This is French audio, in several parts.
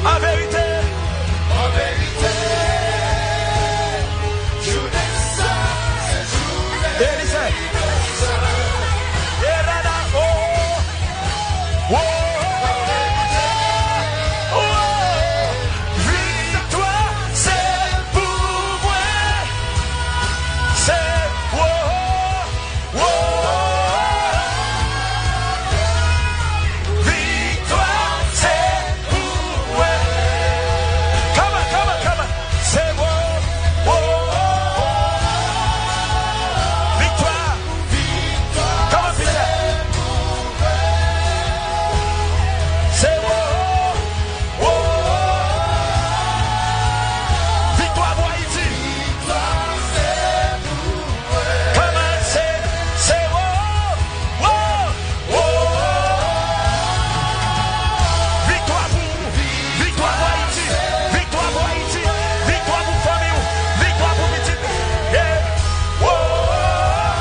En vérité, je n'ai Élysée. Erada, oh, oh, oh, victoire, c'est pour moi. C'est, oh, oh, victoire, c'est pour moi. Come on, come on, come on. C'est moi. Oh, oh, oh. Victoire. Come on, Peter. C'est moi. Oh, oh, oh. Victoire pour Haïti. Come on, c'est moi. Oh, oh, oh. Victoire pour Haïti. Victoire pour Haïti. Victoire pour famille. Victoire pour petit. Yeah. Oh, oh, oh.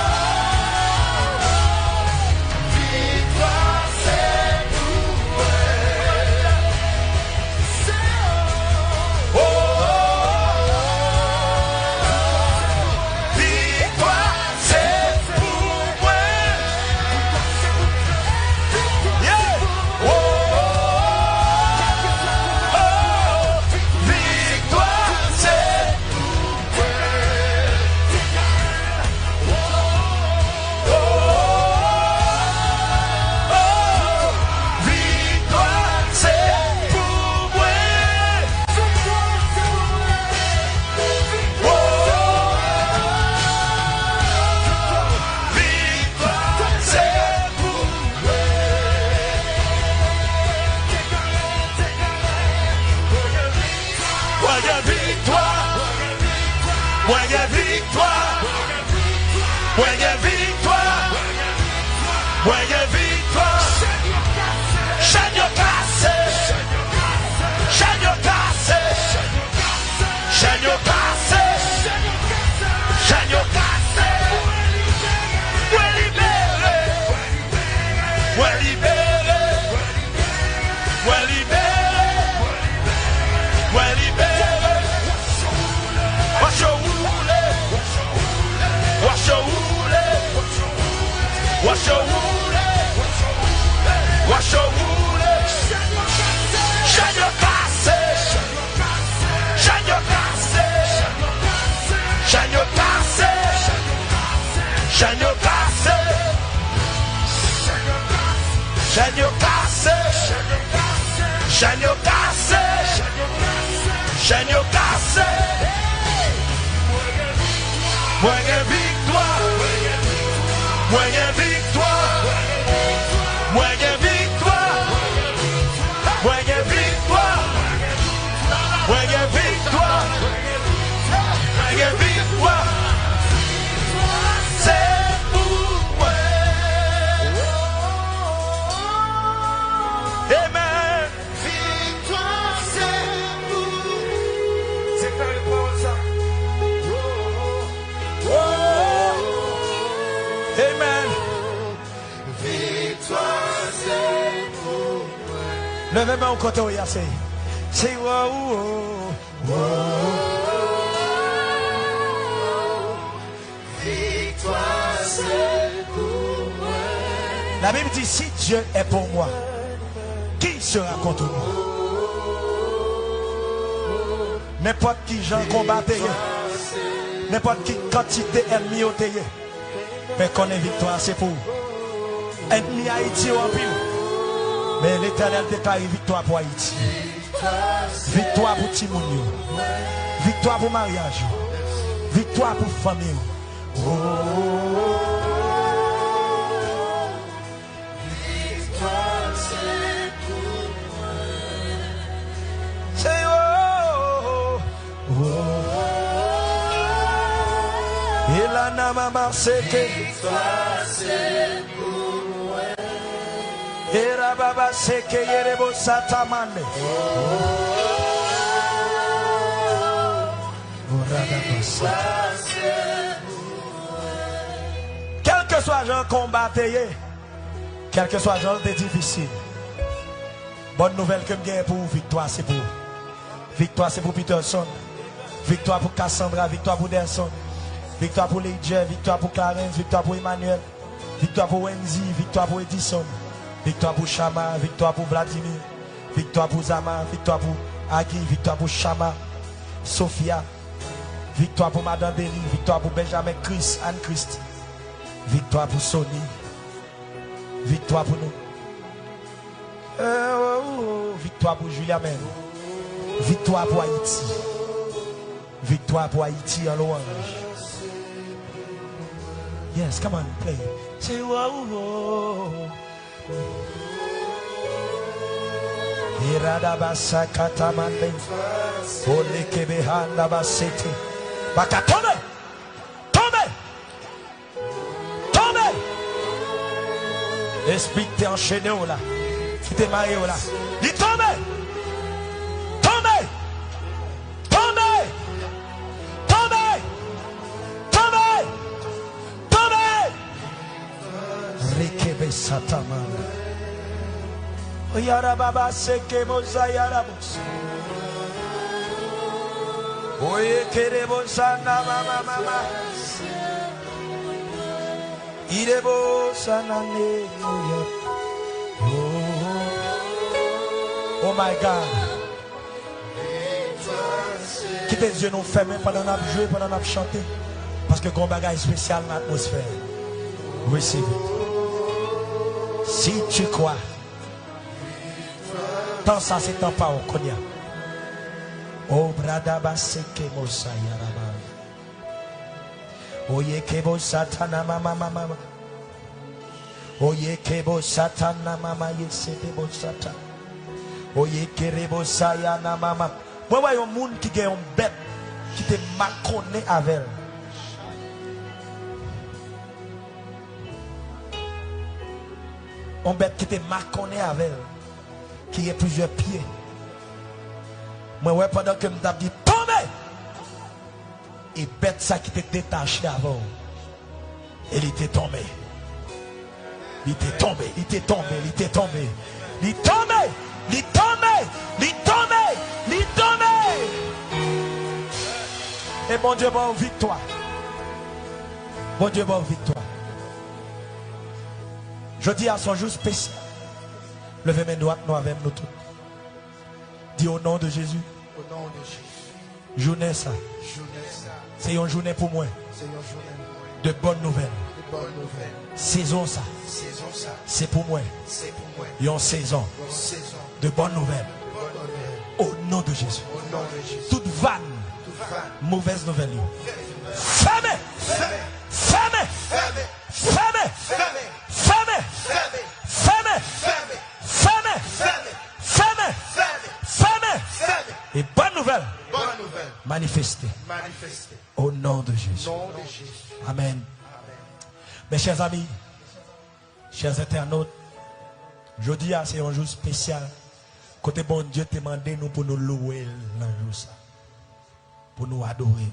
Oh, oh, oh. Victoire, c'est pour moi. Yeah. Oh, oh, oh. Victoire, c'est oh, oh, oh. Victoire, c'est pour moi. Oh, victoire, c'est pour moi. Victoire, victoire, victoire, victoire. Chanyo cassé, chanyo cassé, chanyo cassé, chanyo cassé. Ouais libéré, ouais libéré, ouais libéré, ouais libéré. Wash your woolly, wash your woolly, wash your woolly, wash your woolly. Shine your glasses, shine your glasses, shine your glasses, shine your glasses, shine your glasses, shine your glasses, shine your glasses. Moyen victoire, moyen victoire, moyen victoire, moyen victoire, moyen victoire, moyen victoire. C'est pour moi. Amen. victoire, c'est pour C'est quoi le parole ça? Amen. victoire, c'est pour Levez-moi au côté où il y a c'est. C'est victoire, c'est pour moi. La Bible dit si Dieu est pour moi, qui sera contre moi? N'importe qui j'en combatté, n'importe qui quantité ennemi au tayé. Mais qu'on ait victoire, c'est pour ennemi Haïti en pile. Mais l'Éternel déclare victoire pour Haïti. Victoire pour Timounio. Victoire pour mariage. Victoire pour famille. Victoire, c'est pour C'est Il a nama marseke. victoire, c'est pour moi. Era baba seke yerebo satamande. Victoire, c'est Quel que soit le combat, quel que soit le difficile, Bonne nouvelle que je pour victoire, c'est pour. Victoire, c'est pour Peterson. Victoire pour Cassandra, victoire pour Delson. Victoire pour Leidje, victoire pour Clarence, victoire pour Emmanuel. Victoire pour Wendy, victoire pour Edison. Victoire pour Chama, victoire pour Vladimir. Victoire pour Zama, victoire pour Agui, victoire pour Chama, Sophia. Victoire pour Madame Denis, victoire pour Benjamin Chris, Anne-Christ. Victoire pour Sony. Victoire pour nous. Victoire pour Julia même. Victoire pour Haïti. Victoire pour Haïti en louange. Yes, come on, play. Say wow. Iradabasa katamande. Ole kebehanda basete. Baka tombe. Tombe. Tombe. Esprit t'es enchaîné là. Qui t'es marié là. Il tombe. Tombe. Tombe. Tombe. Tombe. Tombe. Rekebe satamande. Yara baba seke moza yara bos. Oye kere bosa na mama mama. Ire bosa na ne oya. Oh my God. Quittez les yeux nous fermés pendant qu'on a joué, pendant qu'on a chanté. Parce que qu'on bagaille spécial dans l'atmosphère. Receive it. Si tu crois. Tant ça c'est tant pas au Konya. Oh brada baseke mosa yaraba. Oye kebo satana mama mama. Oye kebo satana mama yesete bo satan. Oye kerebo sayana mama. Moi voyons monde qui gagne une bête qui te maconné avec. On bête qui te maconné avec. Qui a plusieurs pieds. Moi, ouais, pendant que je me dit tombez. Et bête ça qui était détaché avant. Et il était tombé. Il était tombé. Il était tombé. Il était tombé. Il est tombé. Il est tombé. Il est tombé. Il est tombé. Et bon Dieu, bonne victoire. Bon Dieu, bonne victoire. Je dis à son jour spécial. Levez mes doigts, nous avec nous tous. Dis au nom de Jésus. Au nom de Jésus. Journée ça. C'est une journée pour moi. De bonnes nouvelles. Saison ça. C'est pour moi. Une saison. De bonnes nouvelles. Au nom de Jésus. Toute vanne. Mauvaise nouvelle. Fermez. Fermez. Fermez. Fermez. Fermez. Fermez. Fermez. Fermez. Et bonne nouvelle. Manifestez. Au nom de Jésus. Amen. Mes chers amis, chers internautes, je dis à c'est un jour spécial. Côté bon Dieu te demandé nous pour nous louer dans le jour ça. Pour nous adorer.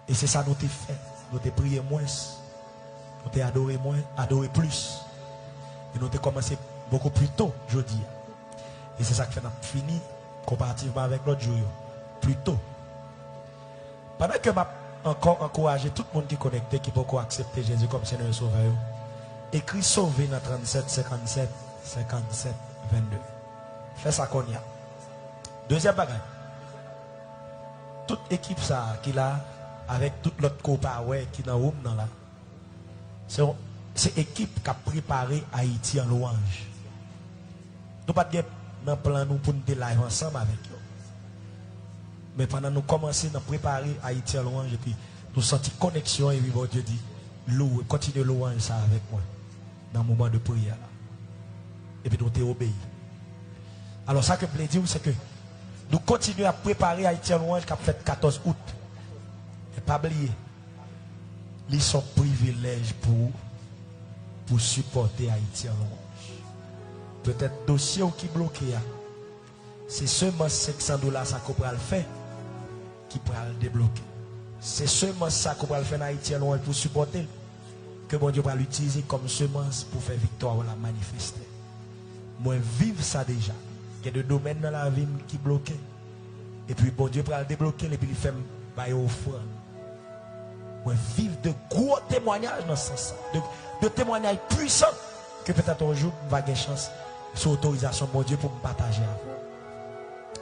Et c'est ça nous t'ai fait. Nous t'ai prié moins. Nous t'ai adoré moins, adoré plus. Et nous t'ai commencé beaucoup plus tôt, je dis. Et c'est ça que nous avons fini comparativement avec l'autre jour. Plus tôt. Pendant que je encore encouragé tout le monde qui est connecté, qui peut encore accepter Jésus comme Seigneur et Sauveur. Écrit sauvé dans 37, 57, 57, 22. Fais ça qu'on y a. Deuxième bagage. Toute équipe ça qui là, avec toute l'autre copain qui est dans le room là. C'est l'équipe qui a préparé Haïti en louange. Nous pas de dans plan nous pour nous live ensemble avec eux. Mais pendant nous commencer à préparer Haïti en louange et puis nous sentons connexion et puis bon Dieu dit louer, continuez louange ça avec moi dans le moment de prière là. Et puis nous t'obéis. Alors ça que je veux dire c'est que nous continuons à préparer Haïti en louange qui a fait 14 août. Et pas oublier. Ils sont privilèges pour supporter Haïti en louange. Peut-être dossier qui bloqué. C'est seulement $500 ça qu'on peut le faire qui peut le débloquer. C'est seulement ça qu'on peut le faire en Haïti en louange pour supporter. Que bon Dieu va l'utiliser comme semence pour faire victoire ou la manifester. Moi, vive ça déjà. Il y a des domaines dans la vie qui bloquent. Et puis, bon Dieu, pour le débloquer, et puis il fait bailler offrande. Moi, vivre de gros témoignages dans ce sens. De témoignages puissants que peut-être un jour, je vais avoir chance sous autorisation, bon Dieu, pour me partager avec vous.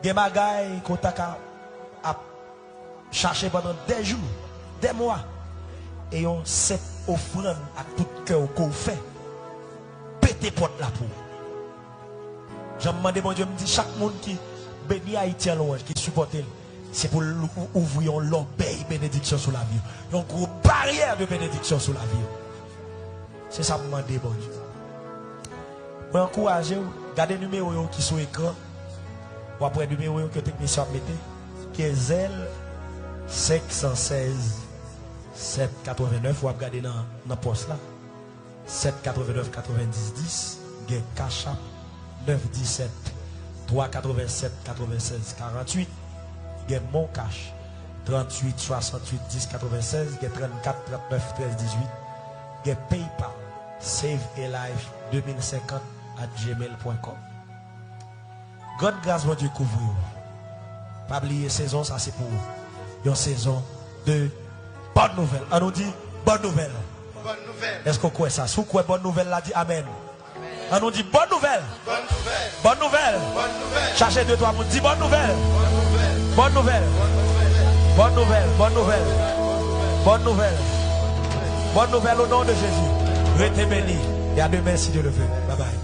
Des bagailles qu'on a cherché pendant des jours, des mois. Et on s'est offrande à tout cœur qu'on fait. Pété porte la pour. J'ai demandé, mon Dieu, me dit chaque monde qui bénit Haïti à l'ouange, qui supporte, c'est pour ouvrir l'obéi bénédiction sur la vie. Une grosse barrière de bénédiction sur la vie. C'est ça que je demande, bon Dieu. Pour encourager, gardez le numéro qui est sur l'écran. Ou après le numéro que le technicien a mis, qui est ZEL 516 789. Ou regardez dans le poste là. 789 90 10. Il y a Cash App 917 387 96 48. Il y a Mon Cash 38 68 10 96. Il y a 34 39 13 18. Il y a PayPal Save a Life 2050 @gmail.com. God grâce mon Dieu couvre. Pas oublier saison ça c'est pour une saison de bonne nouvelle. On nous dit bonne nouvelle. Bonne nouvelle. Est-ce qu'on croit ça? Si vous croyez bonne nouvelle là dit amen. On nous dit bonne nouvelle. Bonne nouvelle. Bonne nouvelle. Bonne nouvelle. Cherchez deux trois, on dit bonne nouvelle. Bonne nouvelle. Bonne nouvelle. Bonne nouvelle. Bonne nouvelle. Bonne nouvelle au nom de Jésus. Restez bénis. Et à demain si Dieu le veut. Bye bye.